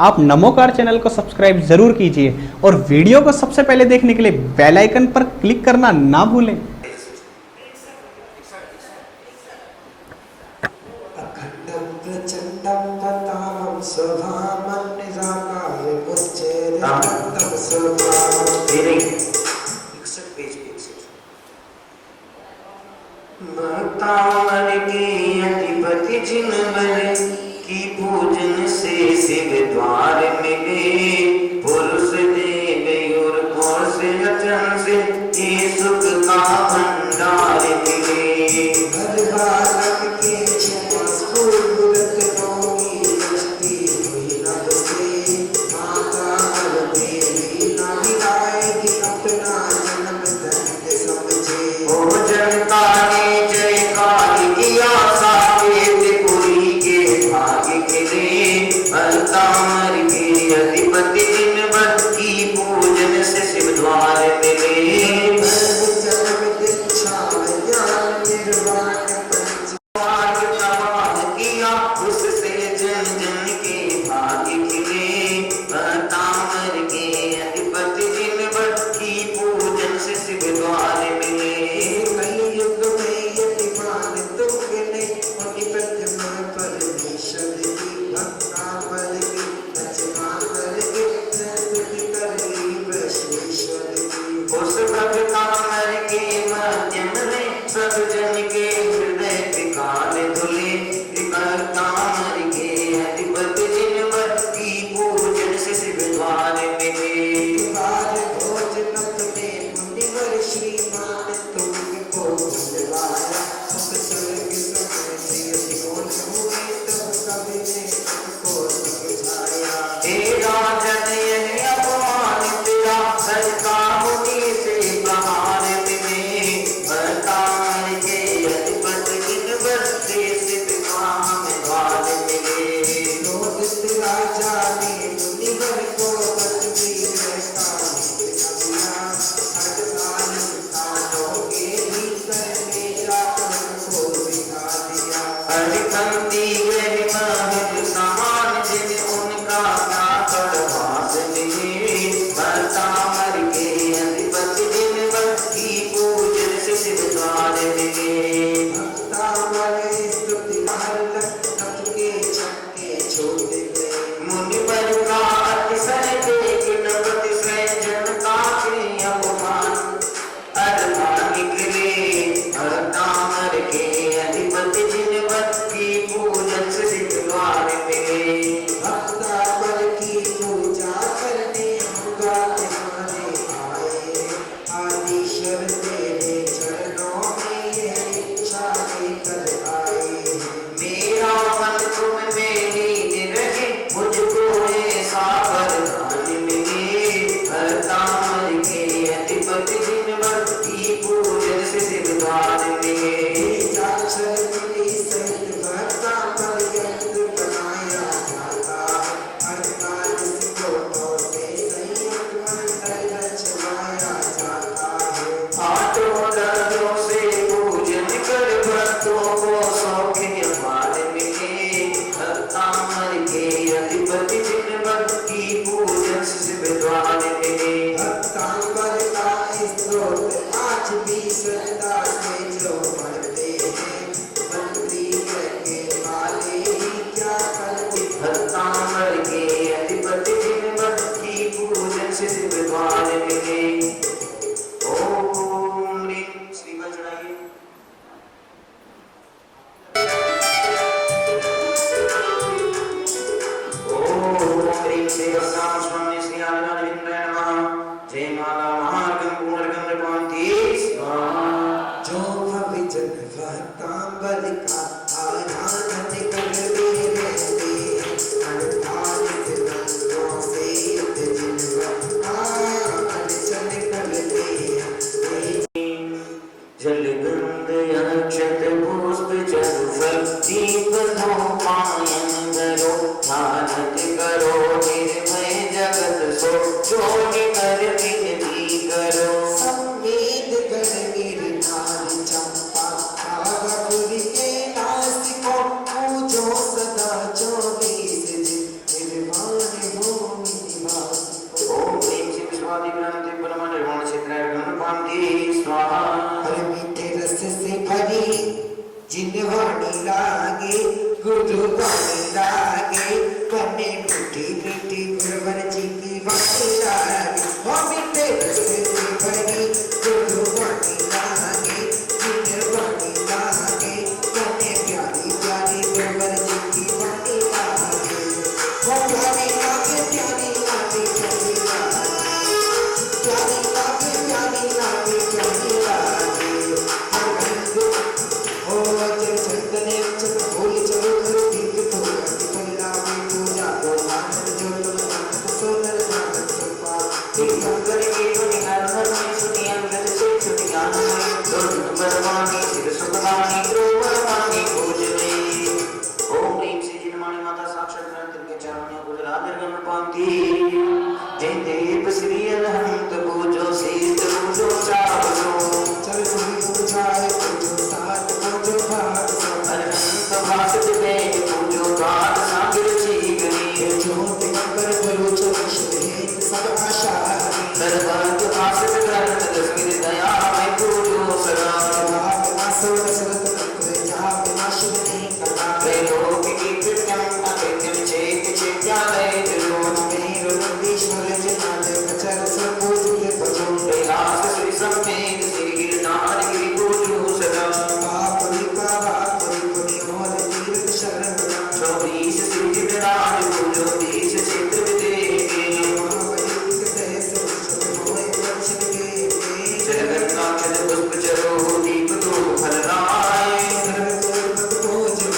आप नमोकार चैनल को सब्सक्राइब जरूर कीजिए और वीडियो को सबसे पहले देखने के लिए बेल आइकन पर क्लिक करना ना भूलें। अधिपति जिन बने की पूजन से शिव द्वार मिले, पुरुष देव और से अचन से ये सुख का भंडार मिले। घर बालक के अधिपति दिन भर की पूजन से शिव द्वार मिले। किया उससे जन जन के भाग्य खिले। तामर के अधिपति दिन भर की पूजन से शिव द्वार मिले। कई युग में यतिमान तुम मिले, परमेश्वर की भक्ता बल की रचना करके उस भगतामर के माध्यम में सब जन के हृदय विकार धुले। भगतामर के अधिपति जिन भर की पूजन से शिव द्वार मिले। भोजन अपने मुनिवर श्रीमान तुमको धन्यवाद। स्वर्ग हे राजन यह अपमान तेरा सजका मुनि से प्रहार मिले। भगतामर के अधिपति दिन भर से शिव द्वार मिले। लोदित राजा ने मुनिवर को तदबीर हरिकंदी गरिमा समान जिन उनका प्रभास मिले। भगतामर के अधिपति दिन भर की पूजन से शिव द्वार मिले। भगतामर स्तुति के चक्के छोड़ मुनिवर का अतिशय देख नवति से जनता के अपमान अरमान निकले। भगतामर के अधिपति जिन भर की पूजन से शिव द्वार मिले। भगतामर की पूजा करने हम गाते आए। आदिश्वर तेरे चरणों में यह इच्छा लेकर आए। मेरा मन तुम में लीन रहे, मुझको ऐसा वरदान मिले। भगतामर के अधिपति दिन भर की पूजन से शिव द्वार मिले। लागे गुरु पानी लागे कन्ने मीठी मीठी गुरुवर जी की बानी लागे ओ मीठे रस्ते में भरी गुरु पानी लागे मीठे पानी लागे कन्ने प्यारी प्यारी गुरुवर जी की बानी लागे ओ प्यारी लागे प्यारी लागे प्यारी लागे प्यारी लागे प्यारी लागे प्यारी लागे ओ जब चंदने चक फूल चलो धरती के फूल फैलावे पूजा को मानव जो तुम नानक सोनर नानक सुपा तीन अंगर की धुनी हर हर में सुनी अंगद से छुटी ज्ञान में दुर्ग बरवानी सिर सुखवानी ध्रुव बरवानी पूजने ओम ह्रीं श्री जिनवाणी माता साक्षात नरसिंह के चरणों को राधर्गम पांती जय देव श्री अनंत पूजो शीत पूजो चावलो चल सुनी पूजाए पूजो सात पूजो भाग अनंत भाषित में पूजो गात सागर जीवनी ज्योति मंगल गुरु चरण सब आशा सर्वांग भाषित कर दसगिर दया में पूजो सदा भाग नासो दशरथ तत्व जाप नाशित नहीं करता त्रैलोक की कृत्यम अकृत्यम चेत चेत्यालय जलोन मेरु नंदीश्वर जनालय कचर सब पूज्य भजो कैलास श्री समेत श्री गिरनार गिरि पूजो सदा बापरी का बापरी पुनि मोर तीर्थ शरण 24 श्री जितराज पूजो 20 क्षेत्र विदेके महावैदिक देश होए दर्शन के जगन्ना चल पुष्प चरो दीप दो फलदाय सर्वोपत पूजो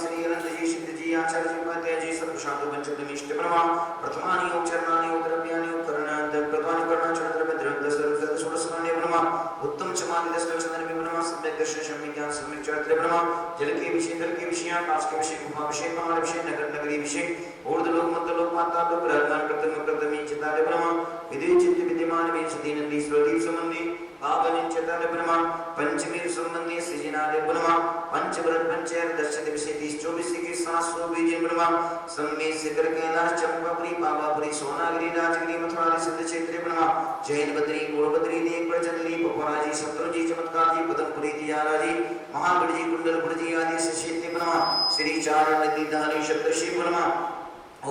श्री अनंत जी सिद्ध जी आचार्य जी कहते जी सब शांत पंचम इष्ट ब्रह्मा प्रथमानि उपचरणानि उद्रव्यानि उपकरणानि प्रथमानि करणानि चंद्र भद्रं दशरथ षोडशमानि ब्रह्मा उत्तम चमादि दश चंद्र में ब्रह्मा सम्यक दर्शन सम्यक ज्ञान सम्यक चरित्र ब्रह्मा जल के विषय जल के विषय आकाश के विषय भूमा विषय पहाड़ विषय नगर नगरी विषय ऊर्ध्व लोक मध्य लोक पाताल लोक ब्रह्मांड प्रथम प्रथम चिताले ब्रह्मा विधि चित्त विद्यमान में सदी नंदी स्वदीप संबंधी पावन चिताले ब्रह्मा पंचमीर संबंधी सृजनाले ब्रह्मा पंचव्रत पंचर दर्शन विषय 30 24 के 700 बीज ब्रह्मा सम्मेत शिखर कैलाश चंपापुरी पावापुरी सोनागिरी राजगिरी मथुरा सिद्ध क्षेत्र ब्रह्मा जैन बद्री गोड़बद्री देवगढ़ चंदली पपराजी शत्रुजी चमत्कार जी पदमपुरी दियाराजी महागढ़ जी कुंडलपुर जी आदि क्षेत्र ब्रह्मा श्री चारण नदीधारी सप्तर्षि ब्रह्मा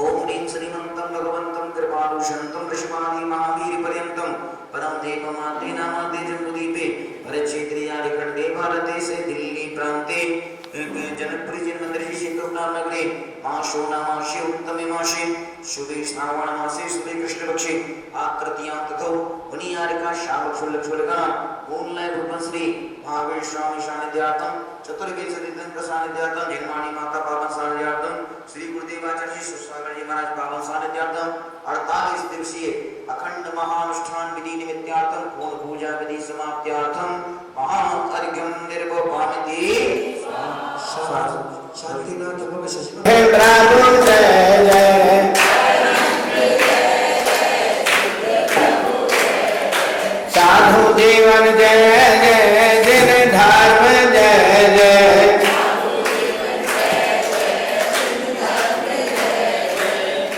ओम ह्रीं श्रीमन्तं भगवन्तं कृपालु शन्तं ऋषभानि महावीर पर्यन्तं परम देवमाते नामाते जम्बुदीपे परक्षेत्रियादि खण्डे भारते से दिल्ली प्रान्ते जनकपुरी जन्मंदिर सिंधुनाम नगरे मासो नामाशे उत्तमे मासे शुभे श्रावण मासे शुभे कृष्ण पक्षे आकृतियां तथो मुनियारिका श्रावक शुल्क शुल्कना मूलय भूपश्री महावीर स्वामी सानिध्यार्थम चतुर्वेद सदितं प्रसानिध्यार्थम जन्माणी माता पावन सानिध्यार्थम श्री गुरुदेव आचार्य जी सुसागर जी महाराज पावन सानिध्यार्थम 48 दिवसीय अखंड महानुष्ठान विधि निमित्तार्थम पूर्ण पूजा विधि समाप्त्यार्थम महाअर्घ्यं निर्वपामिति शांतिनाथ भव शशि प्रभु जय जय साधु जीवन जय जय जिन धर्म जय जय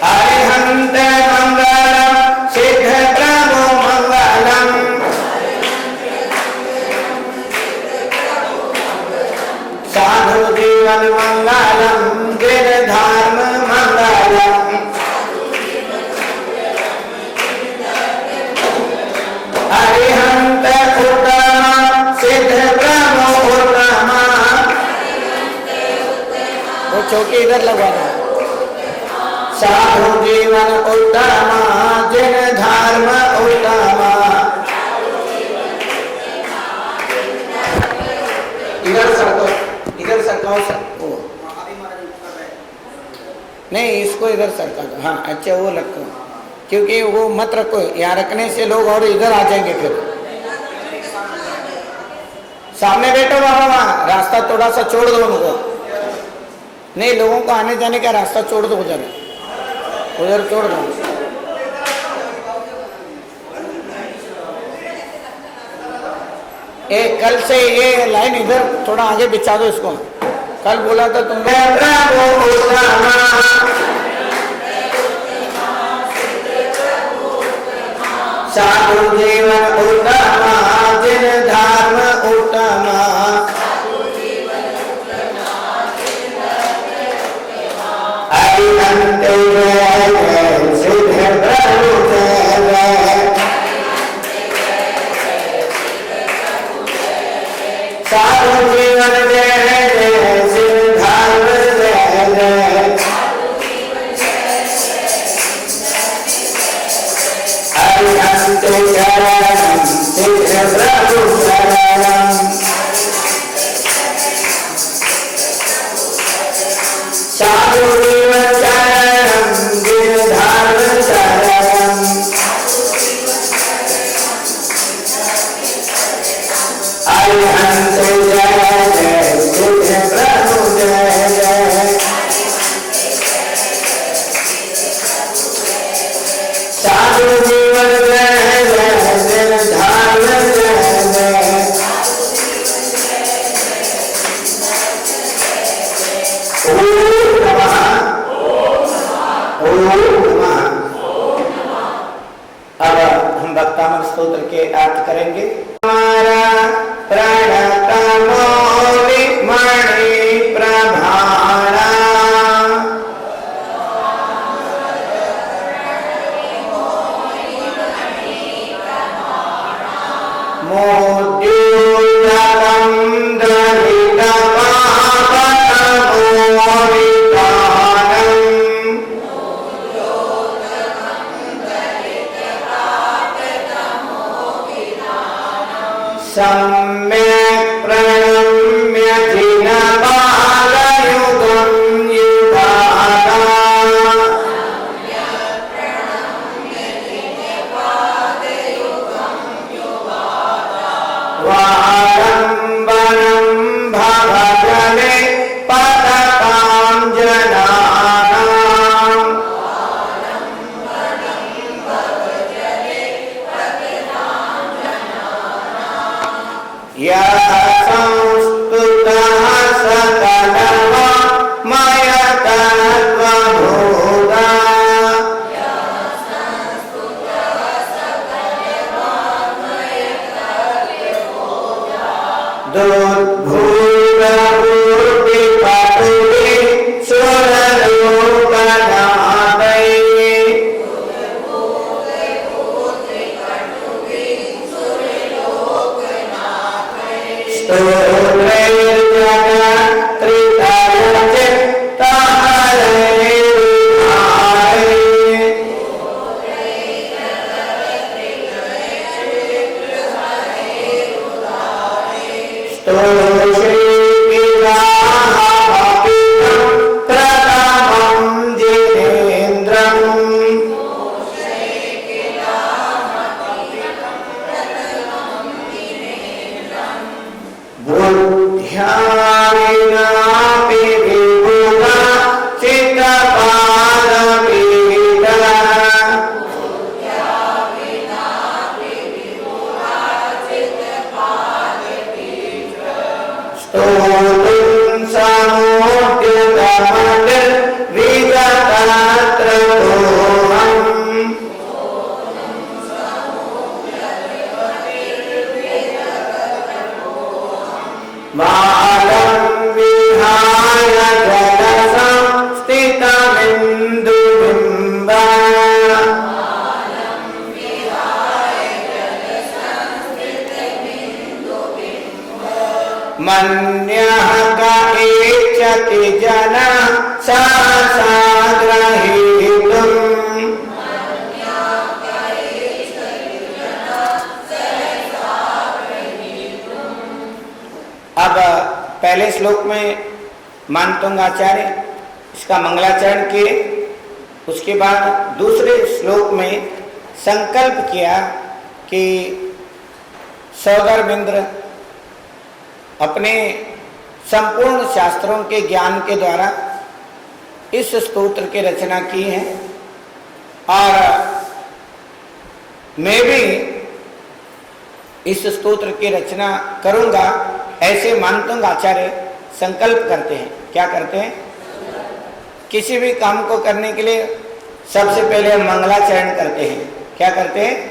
हरिहंत मंगलम सिद्ध प्रभु मंगलम साधु जीवन मंगलम गिर धर्म मंगलम हरिहंत उत्तम सिद्ध ब्रह्म उत्तम वो चौकी इधर लगवाना साधु जीवन उत्तम जिन धर्म उत्तम इधर सरको सबको नहीं इसको इधर सरका दो हाँ अच्छा वो रखो क्योंकि वो मत रखो यहाँ रखने से लोग और इधर आ जाएंगे फिर सामने बैठो बाबा वहाँ रास्ता थोड़ा सा छोड़ दो उनको नहीं लोगों को आने जाने का रास्ता छोड़ दो उधर उधर छोड़ दो कल से ये लाइन इधर थोड़ा आगे बिछा दो इसको कल बोला था तुमने साधु जीवन उत्तम जिन धर्म उत्तम हंत जय जय सिद्ध प्रभु जय जय साधु जीवन जय जय सिद्धार्थ जय जय अरिहंत शरणं सिद्ध प्रभु शरणं साधु जीवन शरणं सिद्धार्थ शरणं अरिहंत जय जय सिद्ध प्रभु जय जय साधु जीवन जय जय सिद्धार्थ जय जय ओम नमः ओम नमः। अब हम भक्तामृत स्तोत्र के अर्थ करेंगे। हमारा प्रणतमो मणि प्रभाणा मोद्युल्लकं सम्यक् प्रणम्य जिनपादयुगं युगाता वारम्बरं भवजने पततां जनानाम् यः संस्तुतः सकलमयतत्त्वभूता दुर्भूतभूतिपटुः सुरलोकनाथैः बुद्ध्याविनापि विभुना चित्तपादपीठा स्तोतुं समुद्यतमतिर्विगतत्रतोऽहम् बालं विहाय जलसं स्थितमिन्दुबिम्बम् मन्यः क इच्छति जनः सहसा ग्रहीतुम् अब पहले श्लोक में मानतुंग आचार्य इसका मंगलाचरण किए, उसके बाद दूसरे श्लोक में संकल्प किया कि सौगरबिंद्र अपने संपूर्ण शास्त्रों के ज्ञान के द्वारा इस स्तोत्र की रचना की है और मैं भी इस स्तोत्र की रचना करूंगा, ऐसे मानतुंग आचार्य संकल्प करते हैं। क्या करते हैं? किसी भी काम को करने के लिए सबसे पहले हम मंगलाचरण करते हैं। क्या करते हैं?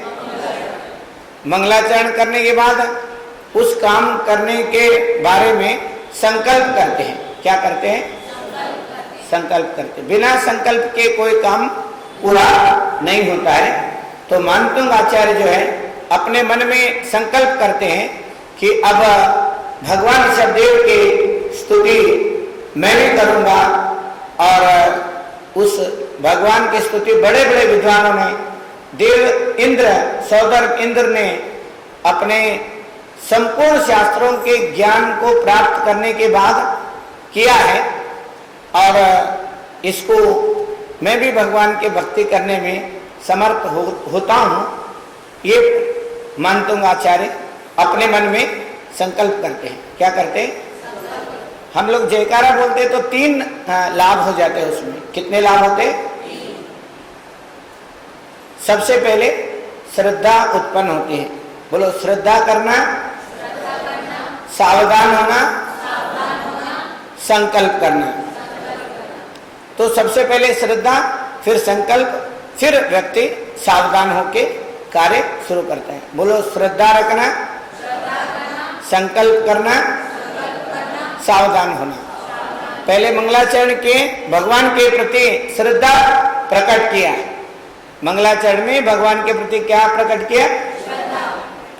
मंगलाचरण करने के बाद उस काम करने के बारे में संकल्प करते हैं। क्या करते हैं? संकल्प करते। बिना संकल्प के कोई काम पूरा नहीं होता है। तो मानतुंग आचार्य जो है अपने मन में संकल्प करते हैं कि अब भगवान ऋषभदेव की स्तुति मैं भी करूंगा। और उस भगवान की स्तुति बड़े बड़े विद्वानों ने, देव इंद्र, सौदर इंद्र ने अपने संपूर्ण शास्त्रों के ज्ञान को प्राप्त करने के बाद किया है। और इसको मैं भी भगवान की भक्ति करने में समर्थ होता हूँ, ये मानतुंग आचार्य अपने मन में संकल्प करते हैं। क्या करते हैं? हम लोग जयकारा बोलते तो 3 लाभ हो जाते हैं उसमें। कितने लाभ होते? सबसे पहले श्रद्धा उत्पन्न होती है। बोलो, श्रद्धा करना, सावधान होना, संकल्प करना। तो सबसे पहले श्रद्धा, फिर संकल्प, फिर व्यक्ति सावधान होकर कार्य शुरू करता है। बोलो, श्रद्धा रखना, संकल्प करना, सावधान होना। पहले मंगलाचरण के भगवान के प्रति श्रद्धा प्रकट किया। मंगलाचरण में भगवान के प्रति क्या प्रकट किया?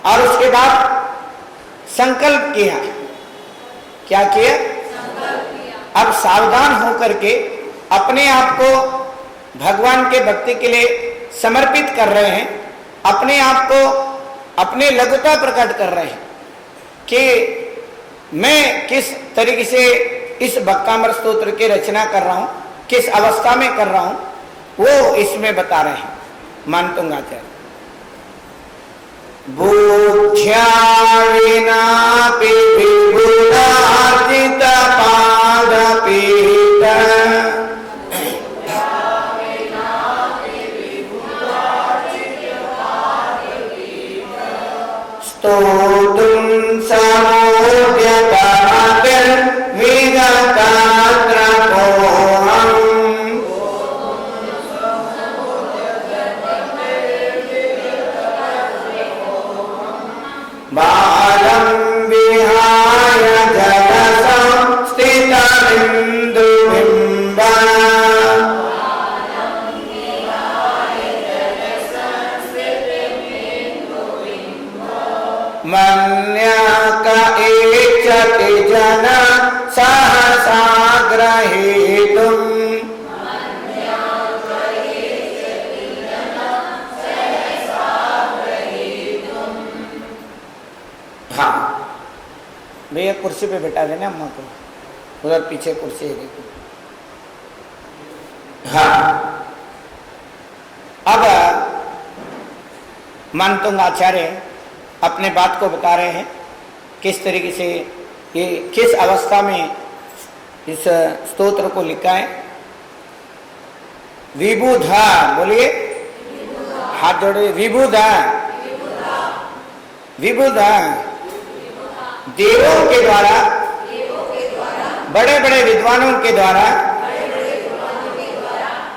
और उसके बाद संकल्प किया। क्या किया? अब सावधान होकर के अपने आप को भगवान के भक्ति के लिए समर्पित कर रहे हैं। अपने आप को, अपने लघुता प्रकट कर रहे हैं कि मैं किस तरीके से इस भक्तामृत स्तोत्र की रचना कर रहा हूं, किस अवस्था में कर रहा हूं, वो इसमें बता रहे हैं मानतुंग आचार्य। बुद्ध्या विनापि विबुधार्जित पादपीठ स्तोतुं बालं विहाय जलसं स्थितमिन्दुबिम्बं मन्यक इच्छति जन सहसा ग्रहीतुम्। हाँ भैया, कुर्सी पे बैठा देना अम्मा को, उधर पीछे कुर्सी है देखो। हाँ, अब मानतुंग आचार्य अपने बात को बता रहे हैं किस तरीके से, ये किस अवस्था में इस स्तोत्र को लिखा है। विबुधा, बोलिए, हाथ जोड़े। विबुधा, विबुधा देवों के द्वारा, बड़े बड़े विद्वानों के द्वारा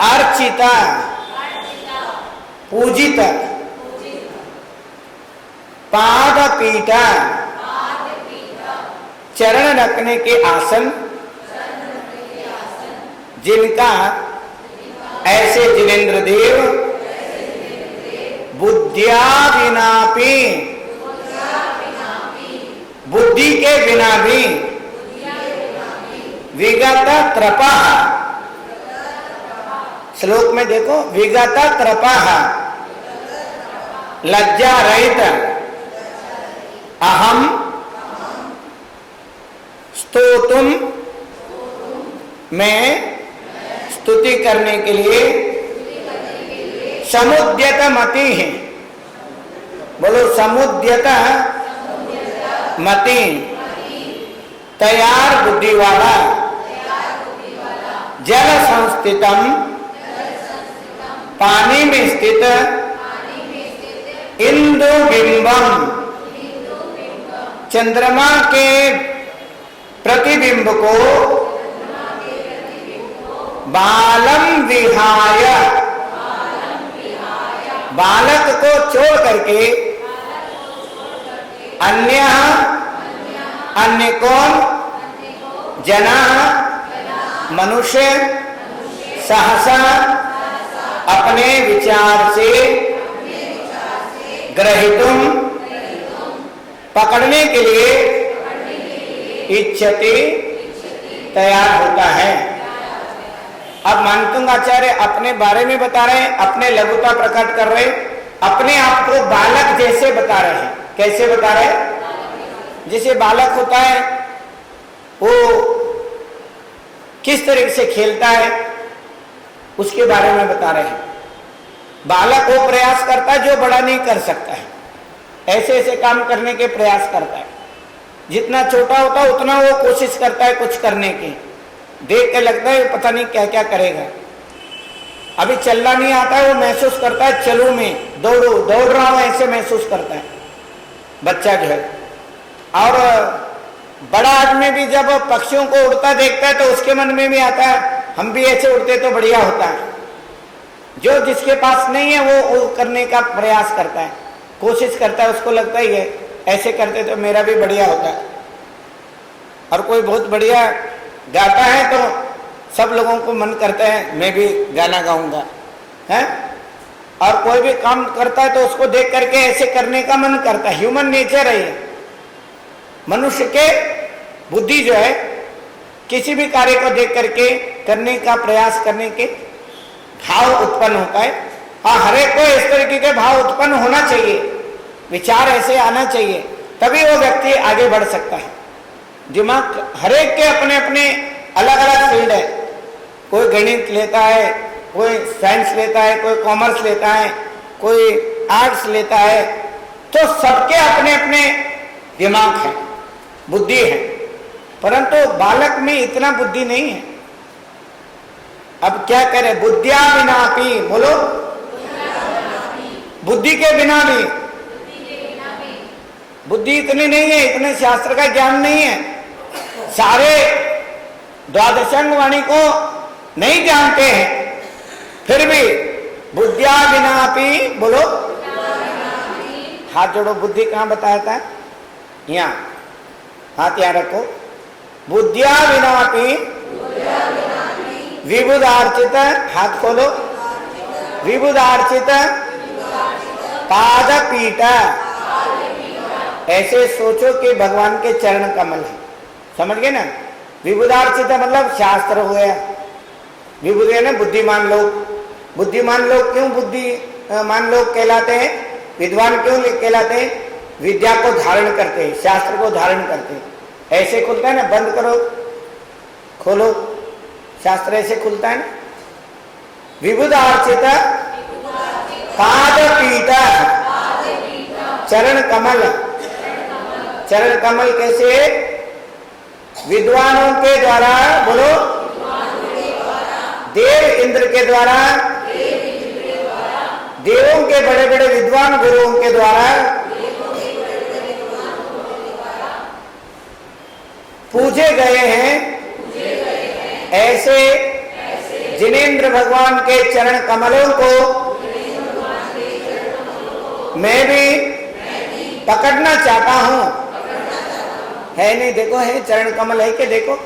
अर्चिता, पूजित, पादपीठ, चरण रखने के आसन, जिनका ऐसे जिनेन्द्र देव बुद्धिया विनापि, बुद्धि के बिना भी विगत त्रपः, श्लोक में देखो, विगत त्रपः लज्जा रहित अहम स्तोतुम, मैं स्तुति करने के लिए समुद्यत मति है। बोलो, समुद्यत मति, तैयार बुद्धि वाला, जल संस्थितम, पानी में स्थित, इंदु बिंबम, चंद्रमा के प्रतिबिंब को, बालम विहाय, बालक को छोड़ करके, अन्य, अन्य कौन, जना, मनुष्य, सहसा अपने विचार से ग्रहितुम पकड़ने के लिए इच्छति तैयार होता है। अब मानतुंग आचार्य अपने बारे में बता रहे हैं, अपने लघुता प्रकट कर रहे हैं, अपने आप को बालक जैसे बता रहे हैं। कैसे बता रहे हैं? जैसे बालक होता है वो किस तरीके से खेलता है उसके बारे में बता रहे हैं। बालक वो प्रयास करता है जो बड़ा नहीं कर सकता है, ऐसे ऐसे काम करने के प्रयास करता है। जितना छोटा होता है उतना वो कोशिश करता है कुछ करने की, देख के लगता है पता नहीं क्या क्या करेगा। अभी चलना नहीं आता है, वो महसूस करता है चलूं मैं, दौड़ रहा हूं, ऐसे महसूस करता है बच्चा जो है। और बड़ा आदमी भी जब पक्षियों को उड़ता देखता है तो उसके मन में भी आता है हम भी ऐसे उड़ते तो बढ़िया होता है। जो जिसके पास नहीं है वो करने का प्रयास करता है, कोशिश करता है, उसको लगता ही है ऐसे करते तो मेरा भी बढ़िया होता है। और कोई बहुत बढ़िया गाता है तो सब लोगों को मन करता है मैं भी गाना गाऊंगा, है? और कोई भी काम करता है तो उसको देख करके ऐसे करने का मन करता है। ह्यूमन नेचर है ये। मनुष्य के बुद्धि जो है किसी भी कार्य को देख करके करने का प्रयास करने के भाव उत्पन्न होता है। हाँ, हर एक को इस तरीके के भाव उत्पन्न होना चाहिए, विचार ऐसे आना चाहिए, तभी वो व्यक्ति आगे बढ़ सकता है। दिमाग हर एक के अपने अपने अलग अलग फील्ड है। कोई गणित लेता है, कोई साइंस लेता है, कोई कॉमर्स लेता है, कोई आर्ट्स लेता है, तो सबके अपने अपने दिमाग है, बुद्धि है। परंतु बालक में इतना बुद्धि नहीं है। अब क्या करें? बुद्धिया बिना भी, बोलो, बुद्धि के बिना भी, बुद्धि इतनी नहीं है, इतने शास्त्र का ज्ञान नहीं है, सारे द्वादशांग वाणी को नहीं जानते हैं, फिर भी बुद्धिया बिना भी, बोलो, हाथ जोड़ो। बुद्धि कहाँ बताया था? यहाँ, हाथ यहाँ रखो। बुद्धिया बिना भी विबुधार्चित, हाथ खोलो, विबुधार्चित पाद पीठ। ऐसे सोचो कि भगवान के चरण कमल है। समझ गए ना? विबुधार्चित मतलब शास्त्र हो गया। विबुध है ना बुद्धिमान लोग। बुद्धिमान लोग क्यों बुद्धिमान लोग कहलाते हैं? विद्वान क्यों कहलाते हैं? विद्या को धारण करते हैं, शास्त्र को धारण करते हैं। ऐसे खुलता है ना, बंद करो खोलो, शास्त्र ऐसे खुलता है ना। विबुधार्चित पाद पीठ, चरण कमल। चरण कमल कैसे? विद्वानों के द्वारा, बोलो, देव इंद्र के द्वारा, देवों के बड़े बड़े विद्वान गुरुओं के द्वारा पूजे गए हैं। ऐसे जिनेंद्र भगवान के चरण कमलों को मैं भी पकड़ना चाहता हूं। है नहीं? देखो, है चरण कमल है कि देखो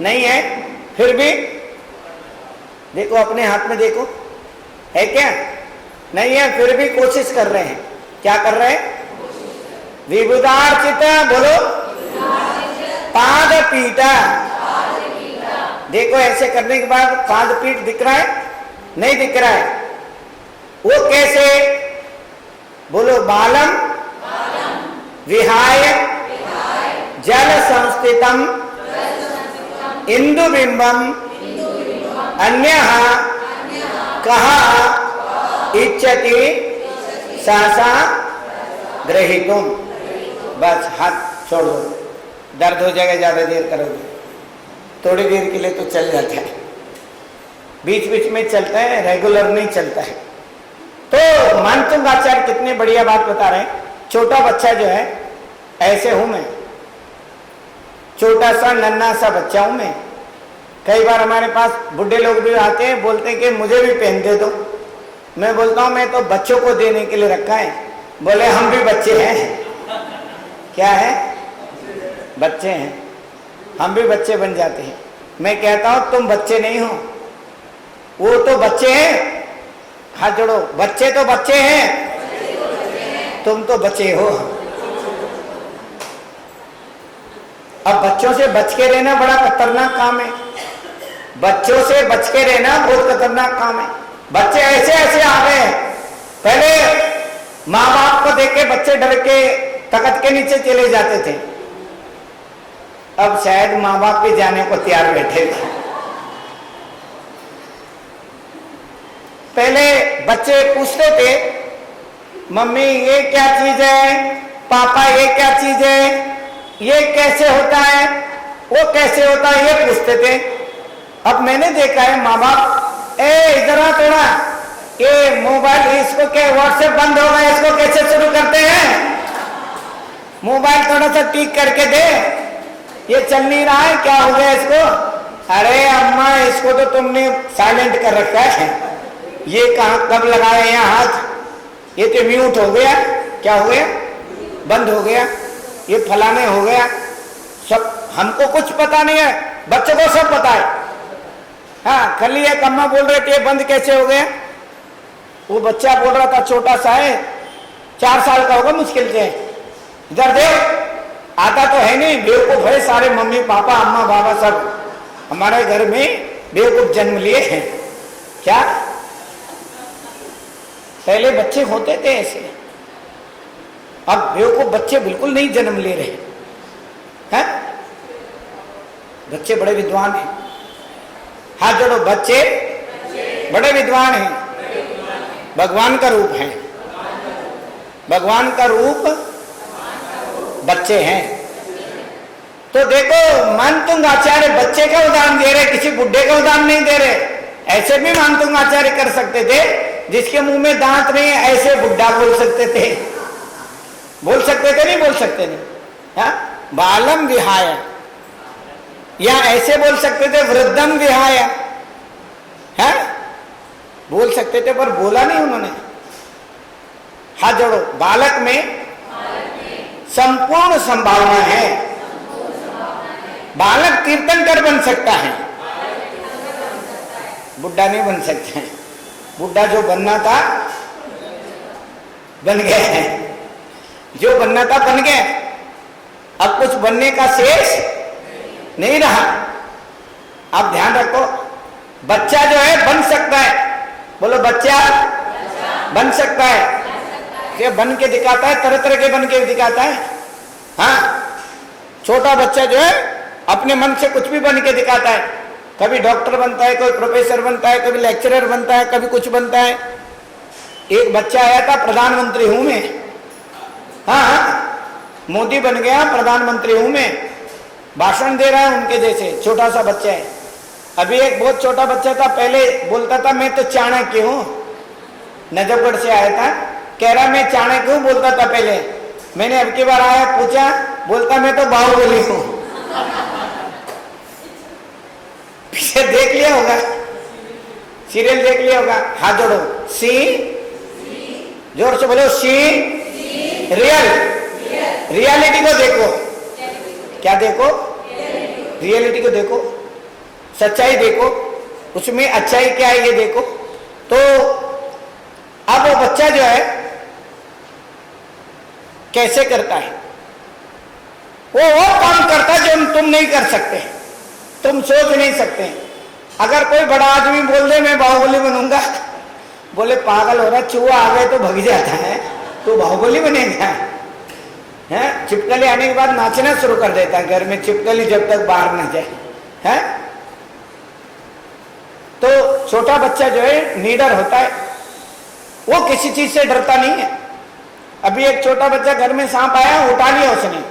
नहीं है, फिर भी देखो अपने हाथ में, देखो है क्या? नहीं है, फिर भी कोशिश कर रहे हैं। क्या कर रहे हैं? विबुधार्चित, बोलो, पाद पीठ। देखो ऐसे करने के बाद पाद पीठ दिख रहा है? नहीं दिख रहा है। वो कैसे? बोलो, बालम विहाय जल संस्थितम इंदु बिंबम अन्यः कहा इच्छति सहसा ग्रहीतुम। बस हाथ छोड़ दो, दर्द हो जाएगा, ज्यादा देर करोगे। थोड़ी देर के लिए तो चल जाता है, बीच बीच में चलता है, रेगुलर नहीं चलता है। तो मानतुंग आचार्य कितने बढ़िया बात बता रहे हैं। छोटा बच्चा जो है, ऐसे हूं मैं, छोटा सा नन्हा सा बच्चा हूं मैं। कई बार हमारे पास बुढ़े लोग भी आते हैं, बोलते हैं कि मुझे भी पहन दे दो। मैं बोलता हूं मैं तो बच्चों को देने के लिए रखा है। बोले हम भी बच्चे हैं। क्या है? बच्चे हैं, हम भी बच्चे बन जाते हैं। मैं कहता हूं तुम बच्चे नहीं हो, वो तो बच्चे हैं, हाथ जोड़ो, बच्चे तो बच्चे हैं, तुम तो बचे हो। अब बच्चों से बच के रहना बड़ा खतरनाक काम है, बच्चों से बच के रहना बहुत खतरनाक काम है। बच्चे ऐसे ऐसे आ गए हैं, पहले माँ बाप को देख के बच्चे डर के तख्त के नीचे चले जाते थे, अब शायद माँ बाप भी जाने को तैयार बैठे थे। पहले बच्चे पूछते थे मम्मी ये क्या चीज है, पापा ये क्या चीज है, ये कैसे होता है, वो कैसे होता है, ये पूछते थे। अब मैंने देखा है माँ बाप, इधर आ थोड़ा, ये मोबाइल, इसको क्या व्हाट्सएप बंद होगा, इसको कैसे शुरू करते हैं, मोबाइल थोड़ा सा ठीक करके दे, ये चल नहीं रहा है, क्या हो गया इसको, अरे अम्मा इसको तो तुमने साइलेंट कर रखा है, ये कहाँ कब लगाया यहाँ हाथ, ये तो म्यूट हो गया, क्या हो गया, बंद हो गया, ये फलाने हो गया, सब हमको कुछ पता नहीं है, बच्चों को सब पता है। हाँ, कल ही एक अम्मा बोल रहे थे बंद कैसे हो गया, वो बच्चा बोल रहा था छोटा सा है, 4 साल का होगा मुश्किल से, इधर देख आता तो है नहीं, बेवकूफ है सारे, मम्मी पापा अम्मा बाबा सब हमारे घर में बेवकूफ जन्म लिए हैं। क्या पहले बच्चे होते थे ऐसे, अब बेवकूफ बच्चे बिल्कुल नहीं जन्म ले रहे हैं, बच्चे बड़े विद्वान हैं। हाथ जोड़ो, बच्चे बड़े विद्वान हैं, भगवान का रूप है, भगवान का रूप बच्चे हैं। तो देखो मानतुंग आचार्य बच्चे का उदाहरण दे रहे, किसी बुढ़े का उदाहरण नहीं दे रहे। ऐसे भी मानतुंग आचार्य कर सकते थे, जिसके मुंह में दांत नहीं, ऐसे बुढ़ा बोल सकते थे, बोल सकते थे, नहीं बोल सकते नहीं, हाँ, बालम विहाय, या ऐसे बोल सकते थे वृद्धम विहाय, है बोल सकते थे, पर बोला नहीं उन्होंने। हाथ जोड़ो, बालक में संपूर्ण संभावना है, बालक कीर्तनकर बन सकता है, बुढ़ा नहीं बन सकता है। बुढ़ा जो बनना था बन गया है, जो बनना था बन गया, अब कुछ बनने का शेष नहीं रहा। आप ध्यान रखो, बच्चा जो है बन सकता है, बोलो बच्चा बन सकता है, क्या बन के दिखाता है, तरह तरह के बन के दिखाता है। हाँ, छोटा बच्चा जो है अपने मन से कुछ भी बन के दिखाता है, कभी डॉक्टर बनता है, कोई प्रोफेसर बनता है, कभी लेक्चरर बनता है, कभी कुछ बनता है। एक बच्चा आया था प्रधानमंत्री हूं मैं, हाँ मोदी बन गया, प्रधानमंत्री हूं मैं, भाषण दे रहा है उनके जैसे, छोटा सा बच्चा है। अभी एक बहुत छोटा बच्चा था, पहले बोलता था मैं तो चाणक्य हूं, नजफगढ़ से आया था, कह रहा मैं चाणक्य हूं बोलता था पहले। मैंने अब की बार आया, पूछा, बोलता मैं तो बाहुबली हूं। पीछे देख लिया होगा, सीरियल देख लिया होगा। हाथ जोड़ो, सी, जोर से बोलो सी, रियल, रियलिटी को देखो, क्या देखो, रियलिटी को देखो, सच्चाई देखो, उसमें अच्छाई क्या है ये देखो। तो अब वो बच्चा जो है कैसे करता है, वो काम करता है जो तुम नहीं कर सकते, तुम सोच नहीं सकते। अगर कोई बड़ा आदमी बोल दे मैं बाहुबली बनूंगा, बोले पागल हो रहा, चूहा आ गए तो भग जाता है, तो बाहुबली बनेगा है। छिपकली आने के बाद नाचना शुरू कर देता है घर में, छिपकली जब तक बाहर न जाए है। तो छोटा बच्चा जो है निडर होता है, वो किसी चीज से डरता नहीं है। अभी एक छोटा बच्चा घर में सांप आया, उठा लिया उसने,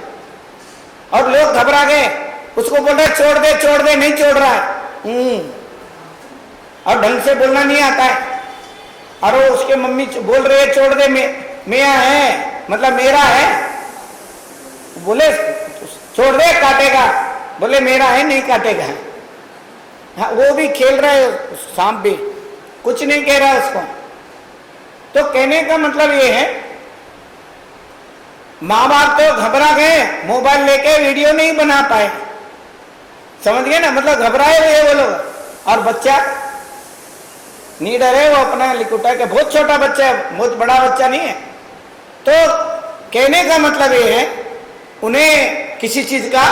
और लोग घबरा गए, उसको बोल रहे छोड़ दे छोड़ दे, नहीं छोड़ रहा है, और ढंग से बोलना नहीं आता है। और वो उसके मम्मी बोल रही है छोड़ दे, मेरा है, मतलब मेरा है, बोले छोड़ दे काटेगा, बोले मेरा है नहीं काटेगा। हाँ, वो भी खेल रहा है, सांप भी कुछ नहीं कह रहा है उसको। तो कहने का मतलब ये है, माँ बाप तो घबरा गए, मोबाइल लेके वीडियो नहीं बना पाए, समझ गए ना, मतलब घबराए हुए वो लोग। और बच्चा नीडर है, वो अपना लिकुटा के, बहुत छोटा बच्चा है, बहुत बड़ा बच्चा नहीं है। तो कहने का मतलब ये है, उन्हें किसी चीज का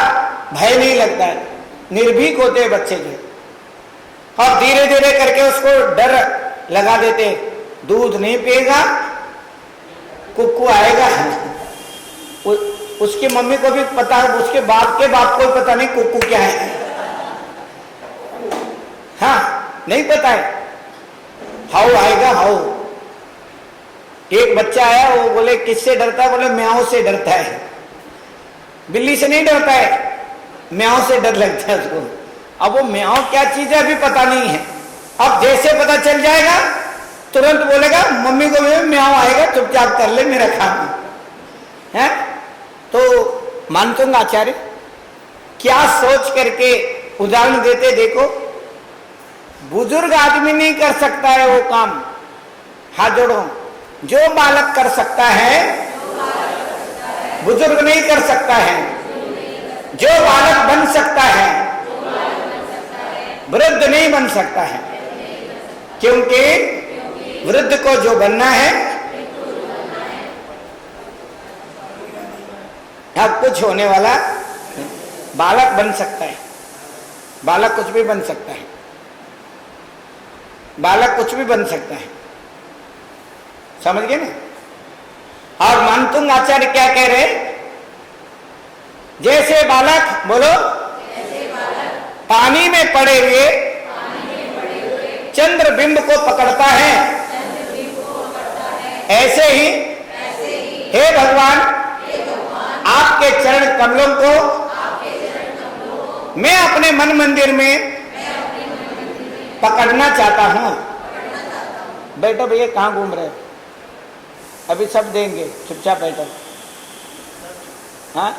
भय नहीं लगता है, निर्भीक होते हैं बच्चे जो, और धीरे धीरे करके उसको डर लगा देते, दूध नहीं पिएगा कुक्कू आएगा। उसकी मम्मी को भी पता है, उसके बाप के बाप को भी पता नहीं कुक्कू क्या है, हाँ नहीं पता है, हाउ आएगा हाउ। एक बच्चा आया, वो बोले किससे डरता है, बोले म्याऊ से डरता है, बिल्ली से नहीं डरता है, म्याऊ से डर लगता है उसको। अब वो म्याऊ क्या चीज है अभी पता नहीं है, अब जैसे पता चल जाएगा तुरंत बोलेगा मम्मी को भी म्याऊ आएगा, चुपचाप कर ले मेरा काम है। तो मानतुंग आचार्य क्या सोच करके उदाहरण देते, देखो बुजुर्ग आदमी नहीं कर सकता है वो काम, हाथ जोड़ो, जो बालक कर सकता है बुजुर्ग नहीं कर सकता है, जो बालक बन सकता है वृद्ध नहीं बन सकता है, क्योंकि वृद्ध को जो बनना है अब कुछ होने वाला, बालक बन सकता है, बालक कुछ भी बन सकता है, बालक कुछ भी बन सकता है, समझ गए ना। और मानतुंग आचार्य क्या कह रहे, जैसे बालक, बोलो पानी में पड़े हुए चंद्रबिंब को पकड़ता है, ऐसे ही हे भगवान आपके चरण कमलों को मैं अपने मन मंदिर में पकड़ना चाहता हूं। बैठो भैया, कहां घूम रहे हो, अभी सब देंगे, चुपचाप बैठो। हाँ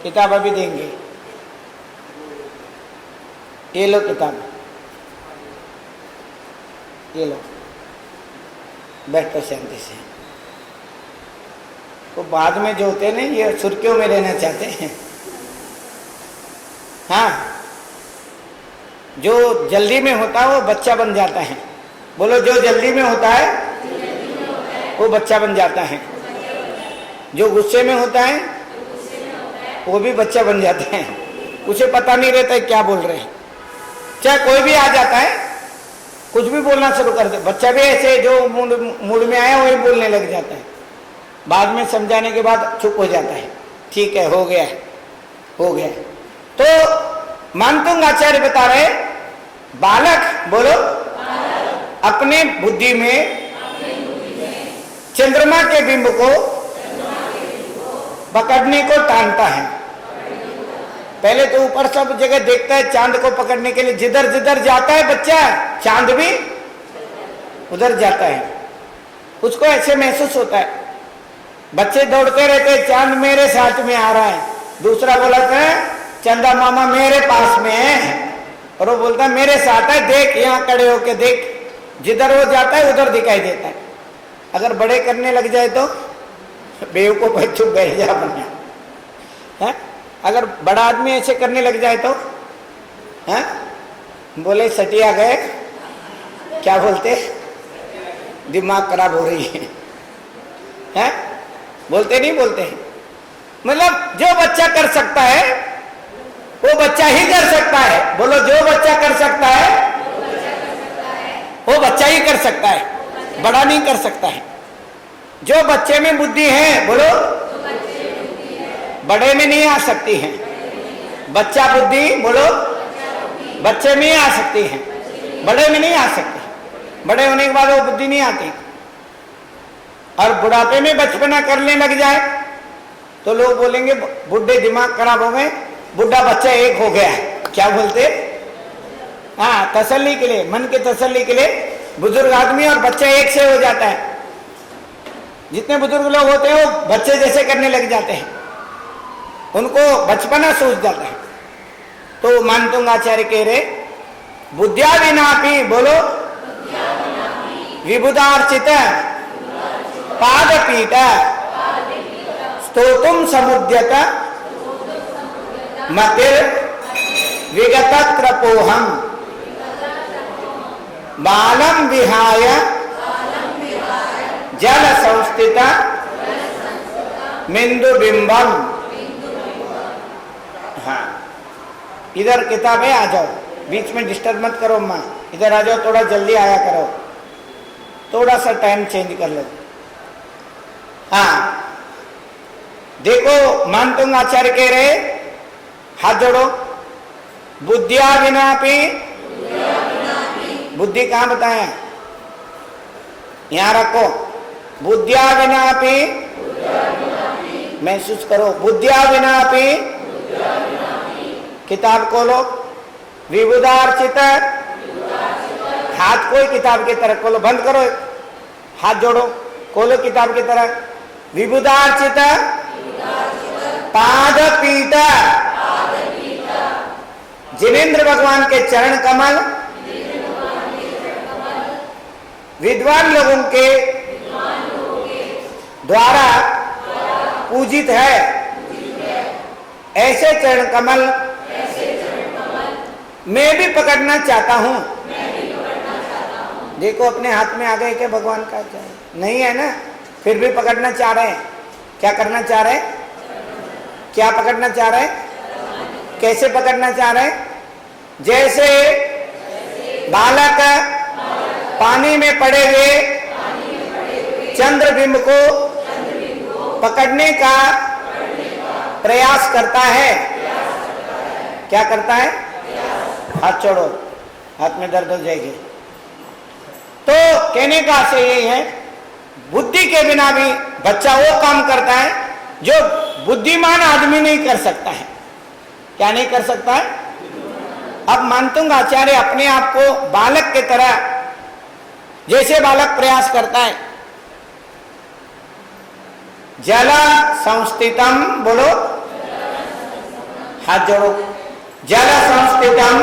किताब अभी देंगे, ये लो किताब, ये लो, बैठो शांति से। तो बाद में जो होते हैं ना, ये सुर्खियों में रहना चाहते हैं। हाँ जो जल्दी में होता है वो बच्चा बन जाता है, बोलो जो जल्दी में होता है वो बच्चा बन जाता है, जो गुस्से में होता है वो भी बच्चा बन जाता है, उसे पता नहीं रहता है क्या बोल रहे हैं। चाहे कोई भी आ जाता है, कुछ भी बोलना शुरू कर दे, बच्चा भी ऐसे जो मूड में आया वही बोलने लग जाता है, बाद में समझाने के बाद चुप हो जाता है, ठीक है हो गया हो गया। तो मानतुंग आचार्य बता रहे, बालक, बोलो अपने बुद्धि में चंद्रमा के बिंब को पकड़ने को टालता है। पहले तो ऊपर सब जगह देखता है चांद को पकड़ने के लिए, जिधर जिधर जाता है बच्चा चांद भी उधर जाता है, उसको ऐसे महसूस होता है। बच्चे दौड़ते रहते हैं, चांद मेरे साथ में आ रहा है, दूसरा बोलता है चंदा मामा मेरे पास में है, और वो बोलता है मेरे साथ है, देख यहाँ खड़े होके देख, जिधर वो जाता है उधर दिखाई देता है। अगर बड़े करने लग जाए तो बेवकूफ है, चुप बैठ जा बना है। अगर बड़ा आदमी ऐसे करने लग जाए तो है, बोले सटिया गए, क्या बोलते, दिमाग खराब हो रही है, बोलते नहीं बोलते हैं। मतलब जो बच्चा कर सकता है वो बच्चा ही कर सकता है, बोलो जो बच्चा कर सकता है वो बच्चा ही कर सकता है, बड़ा नहीं कर सकता है। जो बच्चे में बुद्धि है, बोलो बड़े में नहीं आ सकती है। बच्चा बुद्धि, बोलो बच्चे में ही आ सकती है, बड़े में नहीं आ सकती। बड़े होने के बाद वो बुद्धि नहीं आती। और बुढ़ापे में बचपना करने लग जाए तो लोग बोलेंगे बुढ़े दिमाग खराब हो गए, बुढ़ा बच्चा एक हो गया। क्या बोलते, हाँ तसल्ली के लिए, मन के तसल्ली के लिए बुजुर्ग आदमी और बच्चा एक से हो जाता है। जितने बुजुर्ग लोग होते हैं वो बच्चे जैसे करने लग जाते हैं, उनको बचपना सूझ जाता है। तो मानतुंग आचार्य कह रहे, बुद्धिया विनापि, बोलो विबुधार्चित पादपीठ स्तोतुम समुद्यत मतिर विगत त्रपोहम बालम विहाय जल संस्थित मिंदु बिंबम। हाँ, इधर किताब है, आ जाओ, बीच में डिस्टर्ब मत करो माँ, इधर आ जाओ, थोड़ा जल्दी आया करो, थोड़ा सा टाइम चेंज कर लो। हाँ देखो, मानतुंग आचार्य कह रहे, हाथ जोड़ो, बुद्धिया विनापि, बुद्धि कहाँ बताए, यहां रखो, बुद्धिया विनापि, महसूस करो, बुद्धिया विनापि, किताब खोलो, विबुधार्चित, हाथ कोई किताब की तरह खोलो, बंद करो, हाथ जोड़ो, खोलो किताब की तरह, विबुधार्चित पाद पीठ, जिनेंद्र भगवान के चरण कमल विद्वान लोगों के द्वारा पूजित है, ऐसे चरण कमल मैं भी पकड़ना चाहता हूं। देखो अपने हाथ में आ गए क्या भगवान का, नहीं है ना, फिर भी पकड़ना चाह रहे हैं। क्या करना चाह रहे हैं, क्या पकड़ना चाह रहे हैं, कैसे पकड़ना चाह रहे हैं, जैसे बालक पानी में पड़े हुए चंद्रबिंब को पकड़ने का प्रयास करता है। क्या करता है, हाथ छोड़ो, हाथ में दर्द हो जाएगी। तो कहने का आशय यही है, बुद्धि के बिना भी बच्चा वो काम करता है जो बुद्धिमान आदमी नहीं कर सकता है। क्या नहीं कर सकता है? अब मानतुंग आचार्य अपने आप को बालक के तरह, जैसे बालक प्रयास करता है, जल संस्थितम, बोलो, हाथ जोड़ो, जल संस्थितम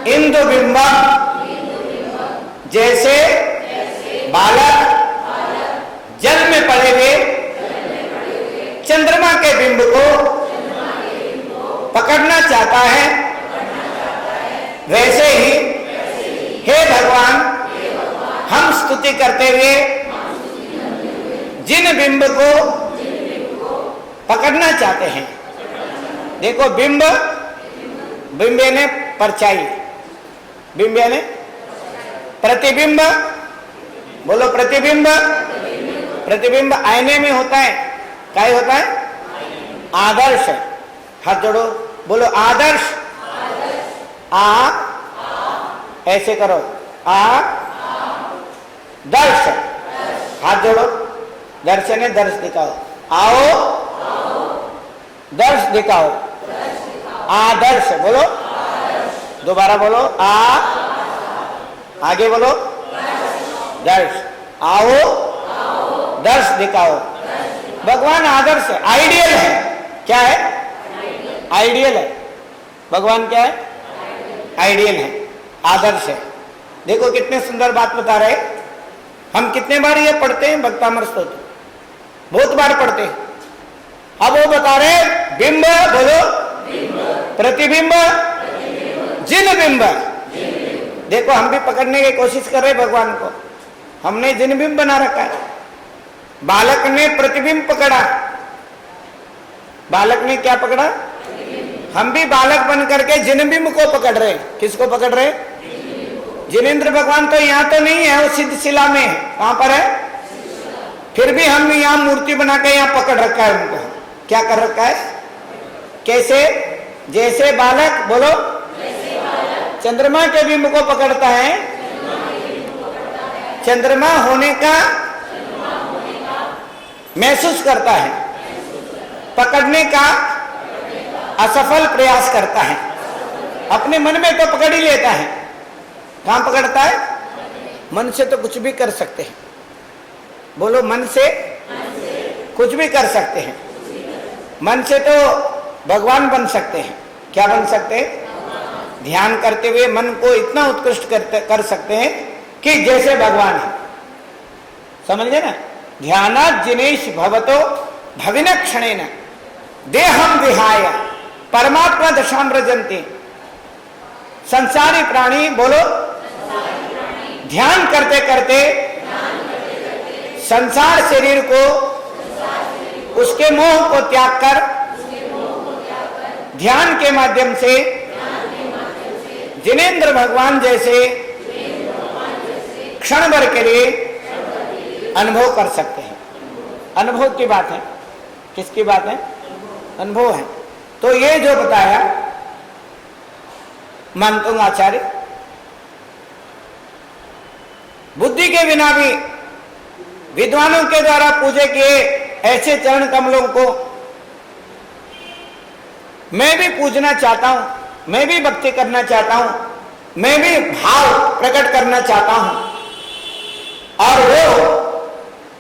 इंदु बिंबम, जैसे बालक जल में पड़े हुए चंद्रमा के बिंब को पकड़ना चाहता है, वैसे ही हे भगवान, हम स्तुति करते हुए जिन बिंब को पकड़ना चाहते हैं। देखो बिंब, बिंब यानी परछाई, बिंब यानी प्रतिबिंब, बोलो प्रतिबिंब। प्रतिबिंब आईने में होता है, क्या होता है? आदर्श। हाथ जोड़ो, बोलो आदर्श। आ, ऐसे करो, आ दर्श, हाथ जोड़ो, दर्शन है, दर्श दिखाओ, आओ दर्श दिखाओ, आदर्श, बोलो, दोबारा बोलो, आगे बोलो, दर्श, आओ दर्श दिखाओ। भगवान आदर्श है, आइडियल है। क्या है? आइडियल है। भगवान क्या है? आइडियल है, आदर्श है। देखो कितने सुंदर बात बता रहे। हम कितने बार ये पढ़ते हैं भक्तामर स्तोत्र, बहुत बार पढ़ते हैं। अब वो बता रहे बिंब, बोलो, प्रतिबिंब, जिन बिंब। देखो हम भी पकड़ने की कोशिश कर रहे भगवान को। हमने जिन बिंब बना रखा है। बालक ने प्रतिबिंब पकड़ा, बालक ने क्या पकड़ा? हम भी बालक बन करके जिनबिंब को पकड़ रहे। किसको पकड़ रहे? जिनेंद्र भगवान तो यहाँ तो नहीं है, वो सिद्ध शिला में है। कहां पर है? फिर भी हमने यहाँ मूर्ति बना के यहाँ पकड़ रखा है उनको। क्या कर रखा है? कैसे? जैसे बालक, बोलो, चंद्रमा के बिंब को पकड़ता है, चंद्रमा होने का महसूस करता है, पकड़ने का असफल प्रयास करता है। अपने मन में तो पकड़ ही लेता है। कहां पकड़ता है? मन से तो कुछ भी कर सकते हैं। बोलो, मन से कुछ भी कर सकते हैं। मन से तो भगवान बन सकते हैं। क्या बन सकते हैं? ध्यान करते हुए मन को इतना उत्कृष्ट कर सकते हैं कि जैसे भगवान है। समझ गए ना? ध्यानात् जिनेश भवतो भविन क्षणेन देहम विहाय परमात्मा दशाम रजन्ति। संसारी प्राणी, बोलो, ध्यान करते करते संसार शरीर को उसके मोह को त्याग कर ध्यान के माध्यम से जिनेंद्र भगवान जैसे क्षण भर के लिए अनुभव कर सकते हैं। अनुभव की बात है, किसकी बात है? अनुभव है। तो ये जो बताया मानतुंग आचार्य, बुद्धि के बिना भी विद्वानों के द्वारा पूजे किए ऐसे चरण कमलों को मैं भी पूजना चाहता हूं, मैं भी भक्ति करना चाहता हूं, मैं भी भाव प्रकट करना चाहता हूं। और वो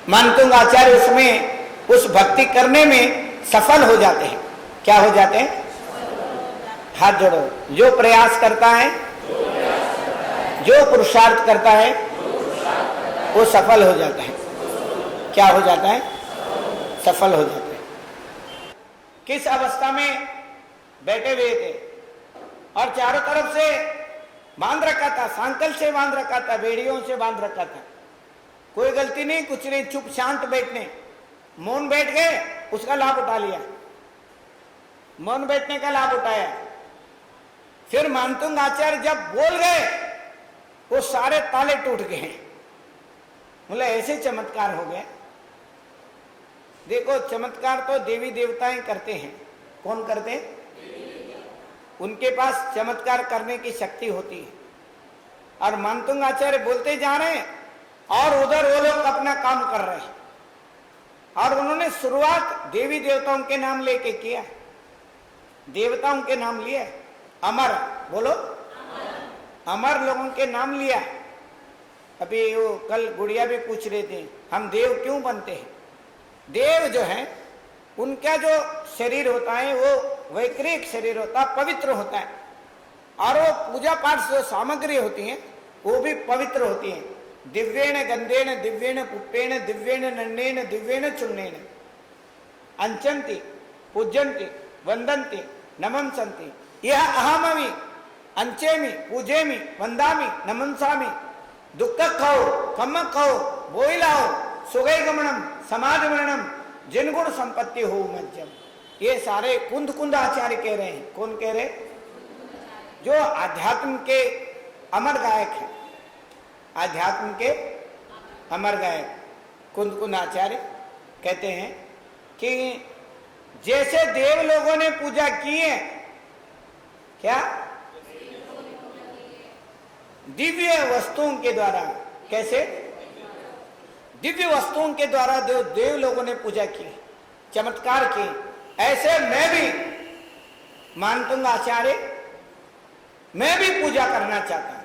मानतुंग आचार्य उसमें उस भक्ति करने में सफल हो जाते हैं। क्या हो जाते हैं? हाथ जोड़ो। जो प्रयास करता है, जो पुरुषार्थ करता है, वो सफल हो जाता है। क्या हो जाता है? सफल हो जाता है। किस अवस्था में बैठे हुए थे और चारों तरफ से बांध रखा था, सांकल से बांध रखा था, बेड़ियों से बांध रखा था। कोई गलती नहीं, कुछ नहीं, चुप शांत बैठने, मौन बैठ गए, उसका लाभ उठा लिया, मौन बैठने का लाभ उठाया। फिर मानतुंग आचार्य जब बोल गए, वो सारे ताले टूट गए। बोले ऐसे चमत्कार हो गए। देखो, चमत्कार तो देवी देवताएं करते हैं। कौन करते हैं? उनके पास चमत्कार करने की शक्ति होती है। और मानतुंग आचार्य बोलते जा रहे हैं और उधर वो लोग अपना काम कर रहे हैं। और उन्होंने शुरुआत देवी देवताओं के नाम लेके किया, देवताओं के नाम लिए। अमर, बोलो अमर लोगों के नाम लिया। अभी वो कल गुड़िया भी पूछ रहे थे, हम देव क्यों बनते हैं? देव जो है, उनका जो शरीर होता है वो वैकृत शरीर होता है, पवित्र होता है। और वो पूजा पाठ जो सामग्री होती है वो भी पवित्र होती है। दिव्येण गंधेन, दिव्येण पुष्पेण, दिव्येण नन्नेन, दिव्येण चूर्णेन अंचन्ति, पूज्यन्ति, वंदन्ति, नमंसन्ति। यह अहमवि अंचेमि, पूजेमि, वंदामि, नमंसामि। दुख खाओ, कम खाओ, बोइलाओ, सुगई गमनम, समाज मरणम, जिन गुण संपत्ति हो मज्जम। ये सारे कुंद कुंद आचार्य कह रहे हैं। कौन कह रहे? जो आध्यात्म के अमर गायक है, आध्यात्म के अमर गायक कुंद कुंद आचार्य कहते हैं कि जैसे देव लोगों ने पूजा की है, क्या दिव्य वस्तुओं के द्वारा, कैसे दिव्य वस्तुओं के द्वारा देव लोगों ने पूजा की, चमत्कार की, ऐसे मैं भी मानतुंग आचार्य, मैं भी पूजा करना चाहता हूं।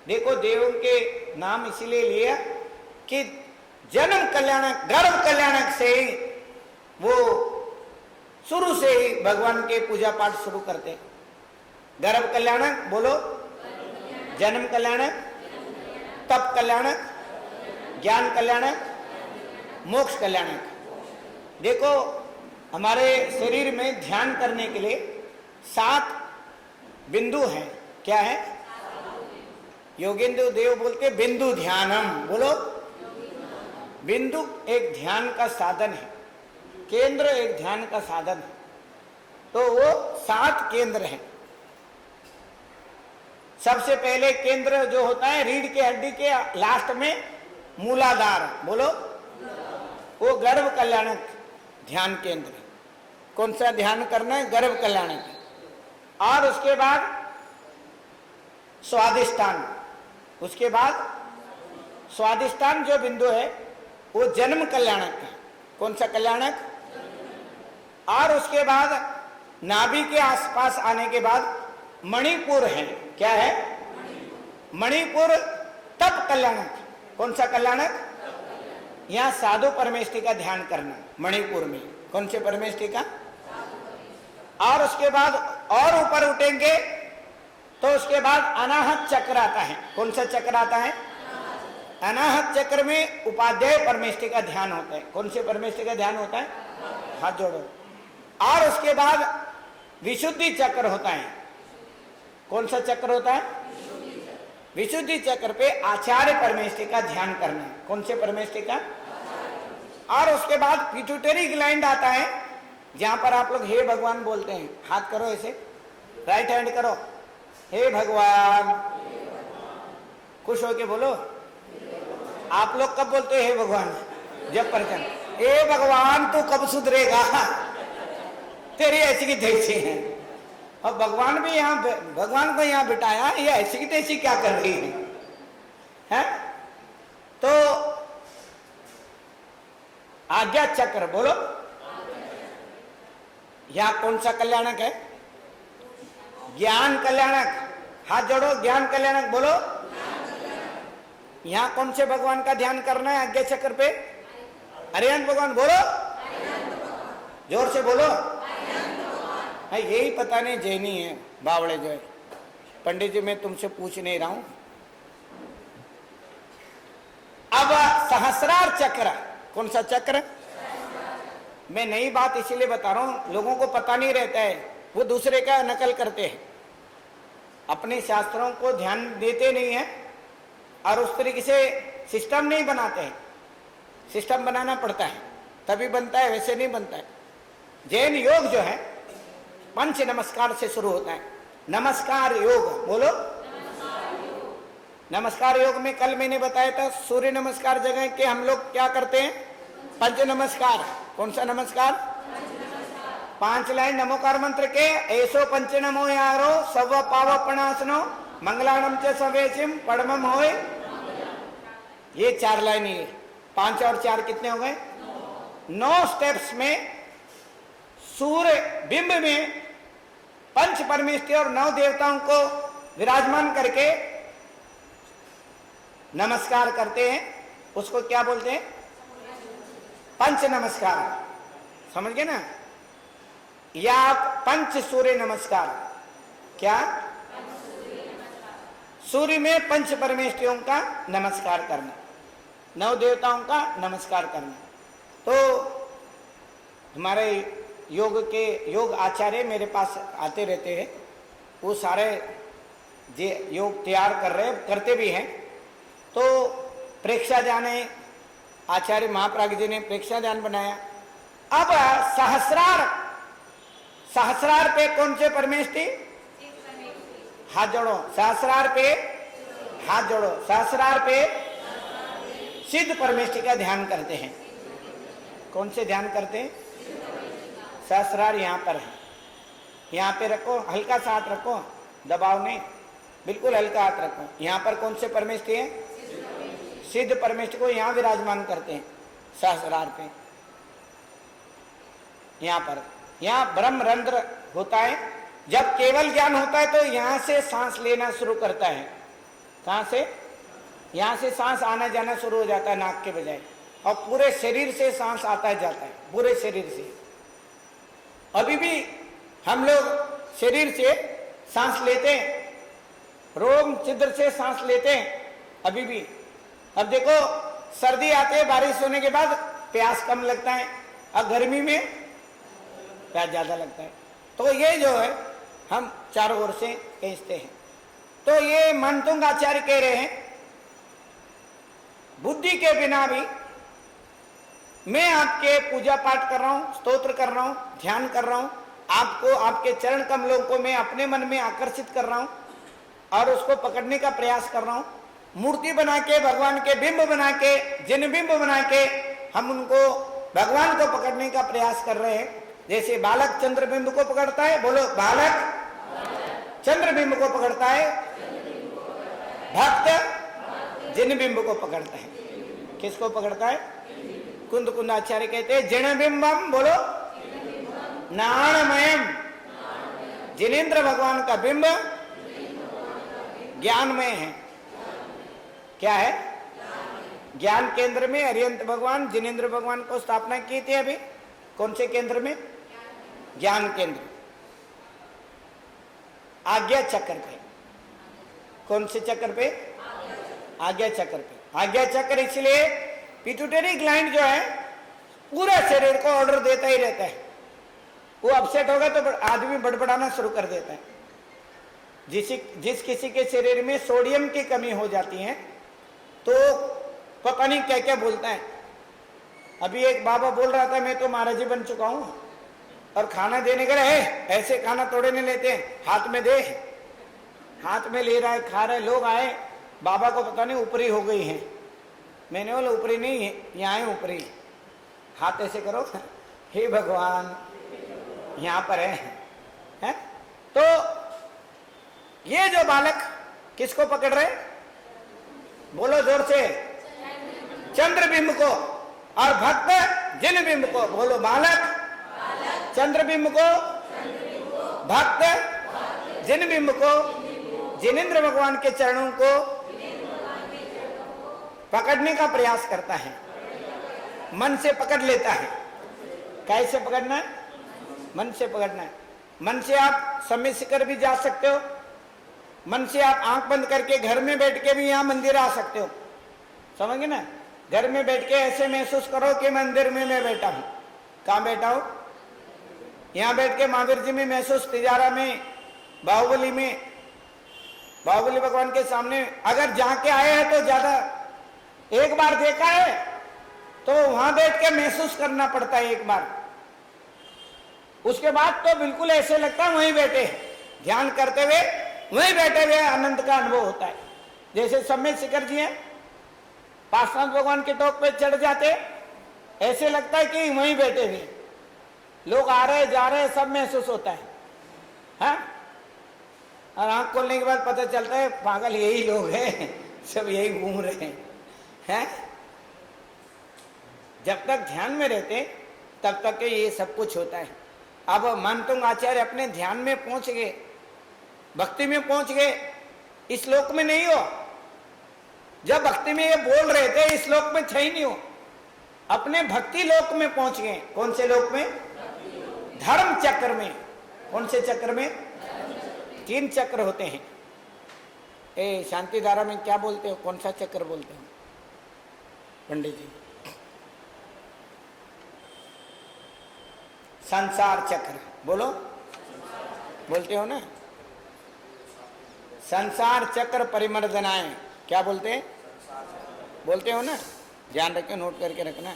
देखो, देवों के नाम इसीलिए लिया कि जन्म कल्याणक, गर्भ कल्याणक से ही वो शुरू से ही भगवान के पूजा पाठ शुरू करते हैं। गर्भ कल्याणक, बोलो जन्म कल्याणक, तप कल्याणक, ज्ञान कल्याणक, मोक्ष कल्याणक। देखो, हमारे शरीर में ध्यान करने के लिए 7 बिंदु हैं। क्या है? योगेंद्र देव बोलते बिंदु ध्यानम, बोलो। बिंदु एक ध्यान का साधन है, केंद्र एक ध्यान का साधन है। तो वो 7 केंद्र हैं। सबसे पहले केंद्र जो होता है रीढ़ की हड्डी के लास्ट में मूलाधार, बोलो, वो गर्भ कल्याणक ध्यान केंद्र। कौन सा ध्यान करना है? गर्भ कल्याणक। और उसके बाद स्वादिष्ठान, उसके बाद स्वादिष्ठान जो बिंदु है वो जन्म कल्याणक है। कौन सा कल्याणक? और उसके बाद नाभि के आसपास आने के बाद मणिपुर है। क्या है? मणिपुर तप कल्याणक। कौन सा कल्याणक? यहाँ साधु परमेष्ठी का ध्यान करना मणिपुर में। कौन से परमेष्ठी का? और उसके बाद और ऊपर उठेंगे तो उसके बाद अनाहत चक्र आता है। कौन सा चक्र आता है? अनाहत चक्र में उपाध्याय परमेष्ठी का ध्यान होता है। कौन से परमेष्ठी का ध्यान होता है? हाथ जोड़ो। और उसके बाद विशुद्धि चक्र होता है। कौन सा चक्र होता है? विशुद्धि चक्र पे आचार्य परमेष्टि का ध्यान करना है। कौन से परमेष्टि का? और उसके बाद पिट्यूटरी ग्लैंड आता है, जहां पर आप लोग हे भगवान बोलते हैं। हाथ करो ऐसे, राइट हैंड करो, हे भगवान, खुश होके बोलो। आप लोग कब बोलते हैं हे भगवान? जब परचन, हे भगवान तू कब सुधरेगा, तेरी ऐसी की तैसी है। और भगवान भी यहाँ, भगवान को यहाँ बिठाया, ये ऐसी की तैसी क्या कर रही है? तो आज्ञा चक्र बोलो। यहां कौन सा कल्याणक है? ज्ञान कल्याणक। हाथ जोड़ो, ज्ञान कल्याणक बोलो। यहां कौन से भगवान का ध्यान करना है आज्ञा चक्र पे? अरिहंत भगवान बोलो, जोर से बोलो। है यही पता नहीं जैनी है बावड़े जो है। पंडित जी मैं तुमसे पूछ नहीं रहा हूं। अब सहस्रार चक्र, कौन सा चक्र? मैं नई बात इसीलिए बता रहा हूं, लोगों को पता नहीं रहता है, वो दूसरे का नकल करते हैं, अपने शास्त्रों को ध्यान देते नहीं है और उस तरीके से सिस्टम नहीं बनाते हैं। सिस्टम बनाना पड़ता है तभी बनता है, वैसे नहीं बनता है। जैन योग जो है पंच नमस्कार से शुरू होता है। नमस्कार योग बोलो। नमस्कार योग में कल मैंने बताया था, सूर्य नमस्कार जगह के हम लोग क्या करते हैं? पंच नमस्कार। कौन सा नमस्कार? 5 लाइन नमोकार मंत्र के, ऐसो पंच नमो यारो सव पावपणासनो मंगलानम च सवेशिम पड़मम होए। ये 4 लाइन ही है। 5 और 4 कितने हो गए? 9 स्टेप्स में सूर्य बिंब में पंच परमेष्टि और 9 देवताओं को विराजमान करके नमस्कार करते हैं। उसको क्या बोलते हैं? पंच नमस्कार। समझ गए ना? या पंच सूर्य नमस्कार। क्या? सूर्य में पंच परमेष्टियों का नमस्कार करना, 9 देवताओं का नमस्कार करना। तो हमारे योग आचार्य मेरे पास आते रहते हैं, वो सारे योग तैयार कर रहे, करते भी हैं। तो प्रेक्षा जाने आचार्य महाप्राग जी ने प्रेक्षा ध्यान बनाया। अब सहस्रार पे कौन से परमेष्टि? हाथ जोड़ो। सहस्रार पे हाथ जोड़ो। सहस्रार पे सिद्ध परमेष्टि का ध्यान करते हैं। कौन से ध्यान करते हैं? सहस्रार यहाँ पर है। यहाँ पे रखो, हल्का सा हाथ रखो, दबाव नहीं, बिल्कुल हल्का हाथ रखो। यहाँ पर कौन से परमेष्टि है? सिद्ध परमेष्टि को यहाँ विराजमान करते हैं सहस्रार पे। यहाँ पर, यहाँ ब्रह्म रंध्र होता है। जब केवल ज्ञान होता है तो यहाँ से सांस लेना शुरू करता है। कहाँ से? यहाँ से सांस आना जाना शुरू हो जाता है नाक के बजाय, और पूरे शरीर से सांस आता जाता है, पूरे शरीर से। अभी भी हम लोग शरीर से सांस लेते हैं, रोम छिद्र से सांस लेते हैं अभी भी। अब देखो सर्दी आते है, बारिश होने के बाद प्यास कम लगता है, और गर्मी में प्यास ज्यादा लगता है। तो ये जो है हम चारों ओर से खींचते हैं। तो ये मनतुंग आचार्य कह रहे हैं, बुद्धि के बिना भी मैं आपके पूजा पाठ कर रहा हूं, स्तोत्र कर रहा हूं, ध्यान कर रहा हूं, आपको आपके चरण कमलों को मैं अपने मन में आकर्षित कर रहा हूं और उसको पकड़ने का प्रयास कर रहा हूं। मूर्ति बना के, भगवान के बिंब बना के, जिन बिंब बना के हम उनको भगवान को पकड़ने का प्रयास कर रहे हैं। जैसे बालक चंद्रबिंब को पकड़ता है, बोलो बालक चंद्रबिंब को पकड़ता है, भक्त जिन बिंब को पकड़ता है। किसको पकड़ता है? कुंद कुंद आचार्य कहते हैं जिन बिंबम, बोलो नाणमयम। जिनेन्द्र भगवान का बिंब ज्ञानमय है। क्या है? ज्ञान केंद्र में अरिहंत भगवान जिनेन्द्र भगवान को स्थापना की थी। अभी कौन से केंद्र में? ज्ञान केंद्र, आज्ञा चक्र पे। कौन से चक्र पे? आज्ञा चक्र पे। आज्ञा चक्र इसलिए पिट्यूटरी ग्लैंड जो है पूरे शरीर को ऑर्डर देता ही रहता है। वो अपसेट होगा तो आदमी बड़बड़ाना शुरू कर देता है। जिस किसी के शरीर में सोडियम की कमी हो जाती है तो पता नहीं क्या क्या बोलता है। अभी एक बाबा बोल रहा था मैं तो महाराज जी बन चुका हूं और खाना देने का है, ऐसे खाना तोड़े नहीं लेते हैं, हाथ में दे, हाथ में ले रहा है, खा रहे। लोग आए, बाबा को पता नहीं ऊपरी हो गई है। मैंने बोला ऊपरी नहीं है, यहाँ है ऊपरी, हाथ ऐसे करो, हे भगवान यहाँ पर है? तो ये जो बालक किसको पकड़ रहे, बोलो जोर से, चंद्रबिंब को, और भक्त जिन बिंब को। बोलो बालक चंद्रबिंब को, भक्त जिन बिंब को, जिनेंद्र भगवान के चरणों को पकड़ने का प्रयास करता है, मन से पकड़ लेता है। कैसे पकड़ना है? मन से पकड़ना है। मन से आप समय से कर भी जा सकते हो, मन से आप आंख बंद करके घर में बैठ के भी यहाँ मंदिर आ सकते हो, समझ गए ना। घर में बैठ के ऐसे महसूस करो कि मंदिर में मैं बैठा हूं। कहाँ बैठा हूं? यहाँ बैठ के महावीर जी में महसूस, तिजारा में, बाहुबली में, बाहुबली भगवान के सामने अगर जाके आए हैं तो ज्यादा, एक बार देखा है तो वहां बैठ के महसूस करना पड़ता है एक बार, उसके बाद तो बिल्कुल ऐसे लगता है वहीं बैठे ध्यान करते हुए, वहीं बैठे हुए आनंद का अनुभव होता है। जैसे समय शिखर जी हैं, पार्श्वनाथ भगवान के टॉप पे चढ़ जाते, ऐसे लगता है कि वहीं बैठे हुए, लोग आ रहे जा रहे सब महसूस होता है, हाँ? और आंख खोलने के बाद पता चलता है पागल यही लोग हैं, सब यही घूम रहे हैं। जब तक ध्यान में रहते तब तक ये सब कुछ होता है। अब मानतुंग आचार्य अपने ध्यान में पहुंच गए, भक्ति में पहुंच गए, इस लोक में नहीं हो। जब भक्ति में ये बोल रहे थे इस लोक में थे ही नहीं हो, अपने भक्ति लोक में पहुंच गए। कौन से लोक में? धर्म चक्र में। कौन से चक्र में? 3 चक्र होते हैं। ए शांति धारा में क्या बोलते हो, कौन सा चक्र बोलते हो पंडित जी? संसार चक्र बोलो, बोलते हो ना? संसार चक्र परिमर्दनाएं, क्या बोलते हैं? बोलते हो ना? ध्यान रखो, नोट करके रखना।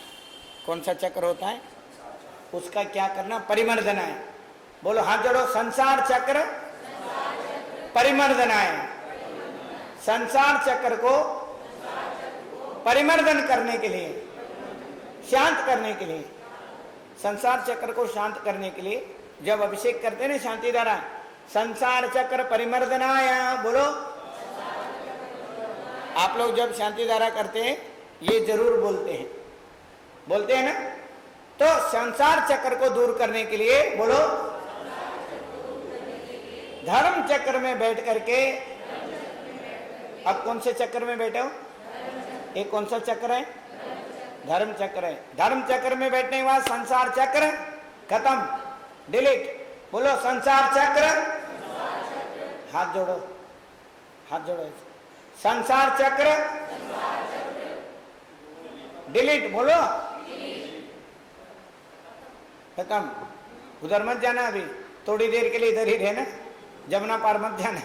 कौन सा चक्र होता है उसका क्या करना? परिमर्दनाएं। बोलो, हाथ जोड़ो। संसार चक्र परिमर्दनाएं। संसार चक्र को परिमर्दन करने के लिए, शांत करने के लिए, संसार चक्र को शांत करने के लिए जब अभिषेक करते हैं ना शांति धारा, संसार चक्र परिमर्दनाय, बोलो। आप लोग जब शांति धारा करते हैं ये जरूर बोलते हैं ना? तो संसार चक्र को दूर करने के लिए बोलो, धर्म चक्र में बैठ करके। अब कौन से चक्र में बैठे हो? एक कौन सा चक्र है? धर्म चक्र है। धर्म चक्र में बैठने के बाद संसार चक्र खत्म, डिलीट। बोलो संसार चक्र, हाथ जोड़ो, हाथ जोड़ो। संसार चक्र डिलीट, बोलो खत्म। उधर मत जाना, अभी थोड़ी देर के लिए इधर ही रहना, जमुना पार मत जाना।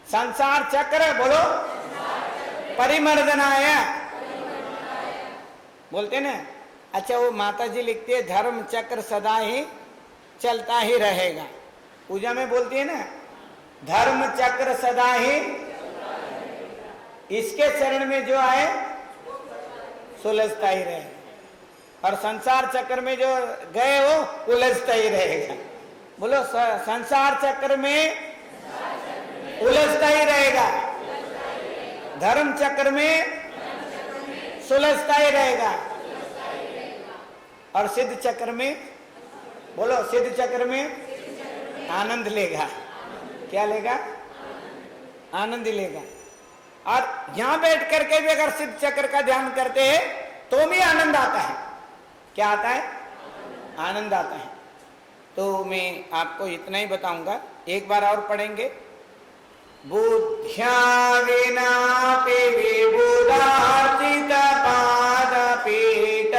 संसार चक्र बोलो परिमर्दनाय, बोलते ना। अच्छा, वो माता जी लिखती है धर्म चक्र सदा ही चलता ही रहेगा। पूजा में बोलती है ना, धर्म चक्र सदा ही, इसके चरण में जो आए सुलझता ही रहेगा, और संसार चक्र में जो गए वो उलझता ही रहेगा। बोलो संसार चक्र में उलझता ही रहेगा, धर्म चक्र में सुलझता ही रहेगा, और सिद्ध चक्र में, बोलो सिद्ध चक्र में आनंद लेगा। क्या लेगा? आनंद लेगा। और यहां बैठ करके भी अगर सिद्ध चक्र का ध्यान करते हैं तो भी आनंद आता है। क्या आता है? आनंद आता है। तो मैं आपको इतना ही बताऊंगा, एक बार और पढ़ेंगे। बुद्ध्या विनापि विबुधार्चित पादपीठ,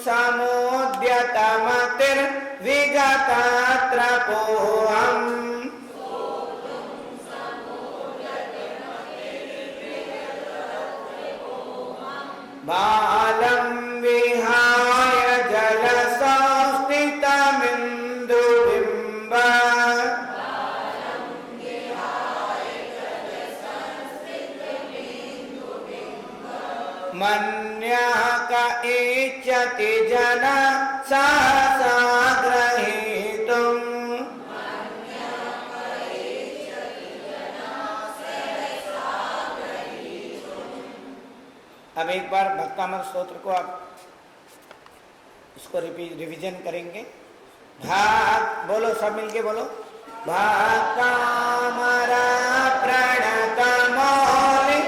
समुद्यतमतिर्विगतत्रपोऽहम् बालं विहाय जलसंस्थितमिन्दुबिम्ब मन्यः क इच्छति जन सहसा ग्रहीतुम् अब एक बार भक्तामृत स्तोत्र को आप इसको रिवीजन करेंगे। बोलो, सब मिलके बोलो। भक्तामर प्रणत मौलि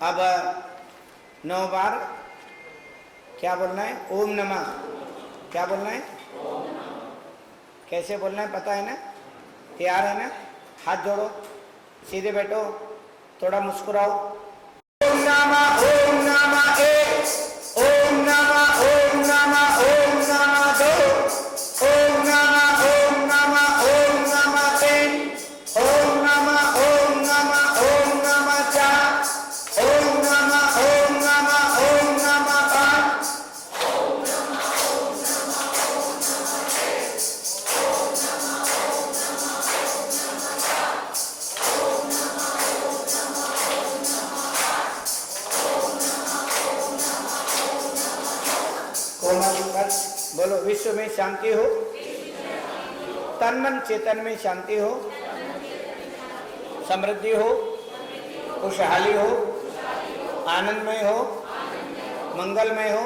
अब 9 बार क्या बोलना है? ओम नमः। क्या बोलना है? कैसे बोलना है पता है ना? तैयार है ना? हाथ जोड़ो, सीधे बैठो, थोड़ा मुस्कुराओ। ओम नमः, ओम नमः 1, ओम नमः, ओम नमः, ओम नमः 2, ओम नमः, ओम नमः, ओम नमः 3, ओम नमः, ओम नमः, ओम नमः 4, ओम नमः, ओम नमः, ओम नमः 5, बोलो। विश्व में शांति हो, तन मन चेतन में शांति हो, समृद्धि हो, खुशहाली हो, आनंदमय हो, मंगलमय हो,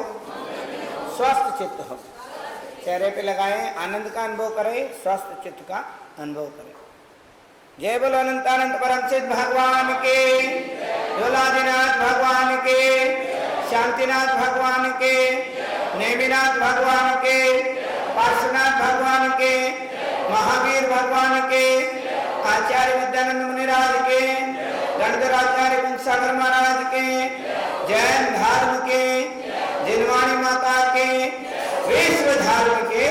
स्वस्थ चित्त हो। चेहरे पे लगाएं, आनंद का अनुभव करें, स्वस्थ चित्त का अनुभव करें। जय बोलो अनंतानंत परमसिद्ध भगवान के, ज्वालादिनाथ भगवान के, शांतिनाथ भगवान के, नेमिनाथ भगवान के, पार्श्वनाथ भगवान के, महावीर भगवान के, आचार्य विद्यानंद मुनिराज के, गणधर आचार्य कुंसागर महाराज के, जैन धर्म के, जिनवाणी माता के, विश्व धर्म के।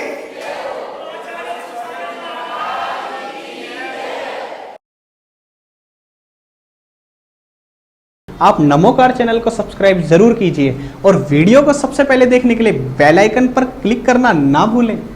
आप नमोकार चैनल को सब्सक्राइब जरूर कीजिए और वीडियो को सबसे पहले देखने के लिए बेल आइकन पर क्लिक करना ना भूलें।